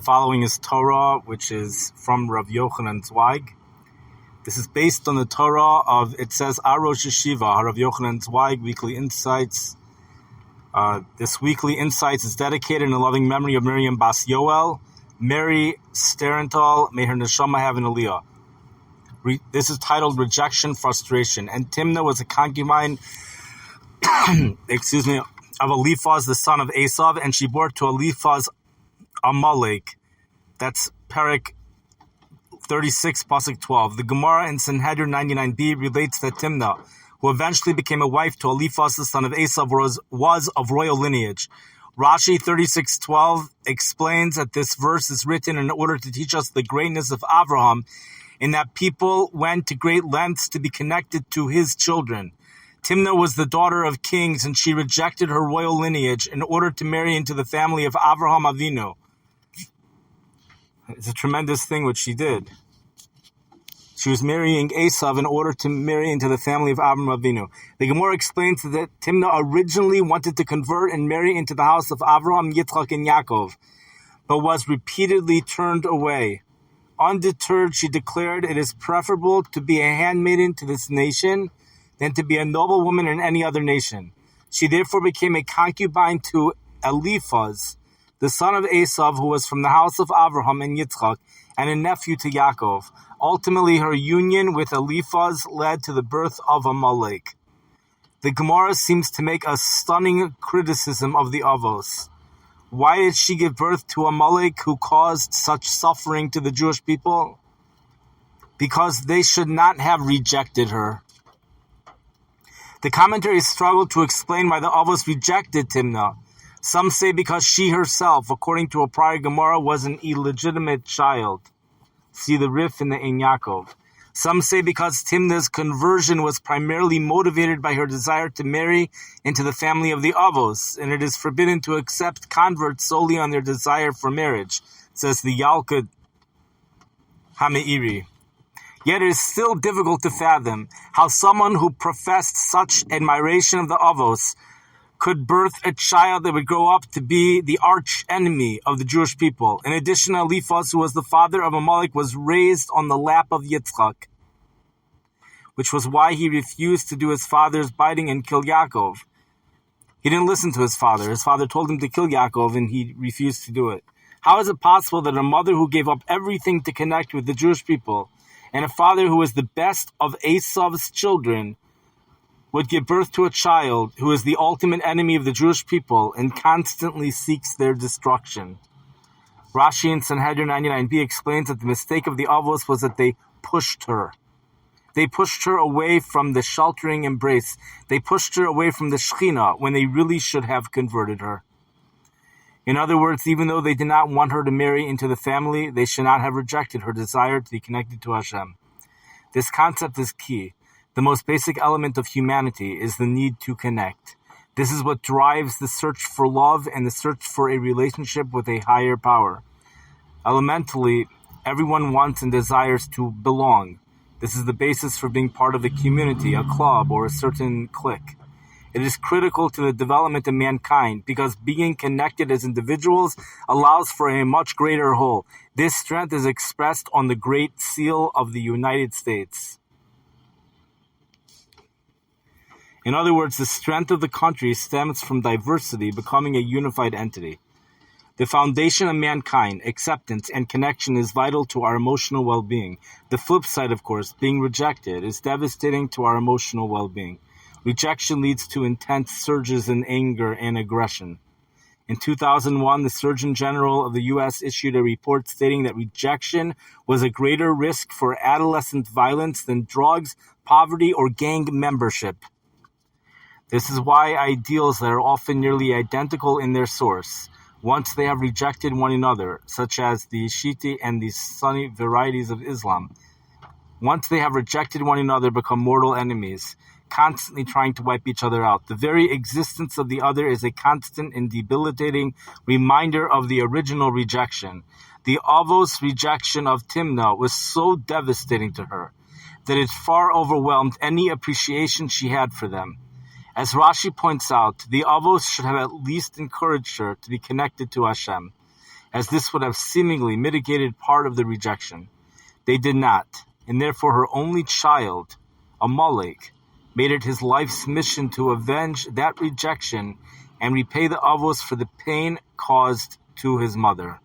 following is Torah, which is from Rabbi Zweig. This is based on the Torah of, it says, Arosh Yeshiva, Rabbi Zweig, Weekly Insights. This Weekly Insights is dedicated in the loving memory of Miriam Bas Yoel, Mary Sterenthal, may her neshama have an aliyah. This is titled Rejection, Frustration. And Timnah was a concubine, of Eliphaz, the son of Esav, and she bore to Eliphaz Amalek. That's Perek 36, Pasuk 12. The Gemara in Sanhedrin 99b relates that Timnah, who eventually became a wife to Eliphaz, the son of Esav, was of royal lineage. Rashi 36:12 explains that this verse is written in order to teach us the greatness of Abraham, in that people went to great lengths to be connected to his children. Timnah was the daughter of kings, and she rejected her royal lineage in order to marry into the family of Abraham Avinu. It's a tremendous thing what she did. She was marrying Esav in order to marry into the family of Abraham Avinu. The Gemara explains that Timnah originally wanted to convert and marry into the house of Abraham, Yitzchak, and Yaakov, but was repeatedly turned away. Undeterred, she declared, it is preferable to be a handmaiden to this nation than to be a noblewoman in any other nation. She therefore became a concubine to Eliphaz, the son of Esav, who was from the house of Abraham and Yitzchak, and a nephew to Yaakov. Ultimately, her union with Eliphaz led to the birth of Amalek. The Gemara seems to make a stunning criticism of the Avos. Why did she give birth to Amalek, who caused such suffering to the Jewish people? Because they should not have rejected her. The commentaries struggle to explain why the Avos rejected Timnah. Some say because she herself, according to a prior Gemara, was an illegitimate child. See the Rif in the Ein Yaakov. Some say because Timnah's conversion was primarily motivated by her desire to marry into the family of the Avos, and it is forbidden to accept converts solely on their desire for marriage, says the Yalkut HaMeiri. Yet it is still difficult to fathom how someone who professed such admiration of the Avos could birth a child that would grow up to be the arch enemy of the Jewish people. In addition, Eliphaz, who was the father of Amalek, was raised on the lap of Yitzchak, which was why he refused to do his father's bidding and kill Yaakov. He didn't listen to his father. His father told him to kill Yaakov, and he refused to do it. How is it possible that a mother who gave up everything to connect with the Jewish people, and a father who was the best of Esav's children, would give birth to a child who is the ultimate enemy of the Jewish people and constantly seeks their destruction? Rashi in Sanhedrin 99b explains that the mistake of the Avos was that they pushed her. They pushed her away from the sheltering embrace. They pushed her away from the Shekhinah when they really should have converted her. In other words, even though they did not want her to marry into the family, they should not have rejected her desire to be connected to Hashem. This concept is key. The most basic element of humanity is the need to connect. This is what drives the search for love and the search for a relationship with a higher power. Elementally, everyone wants and desires to belong. This is the basis for being part of a community, a club, or a certain clique. It is critical to the development of mankind because being connected as individuals allows for a much greater whole. This strength is expressed on the Great Seal of the United States. In other words, the strength of the country stems from diversity becoming a unified entity. The foundation of mankind, acceptance, and connection is vital to our emotional well-being. The flip side, of course, being rejected, is devastating to our emotional well-being. Rejection leads to intense surges in anger and aggression. In 2001, the Surgeon General of the U.S. issued a report stating that rejection was a greater risk for adolescent violence than drugs, poverty, or gang membership. This is why ideals that are often nearly identical in their source, once they have rejected one another, such as the Shiite and the Sunni varieties of Islam, once they have rejected one another, become mortal enemies, constantly trying to wipe each other out. The very existence of the other is a constant and debilitating reminder of the original rejection. The Avos' rejection of Timnah was so devastating to her that it far overwhelmed any appreciation she had for them. As Rashi points out, the Avos should have at least encouraged her to be connected to Hashem. as this would have seemingly mitigated part of the rejection. They did not, and therefore her only child, Amalek, made it his life's mission to avenge that rejection and repay the avos for the pain caused to his mother.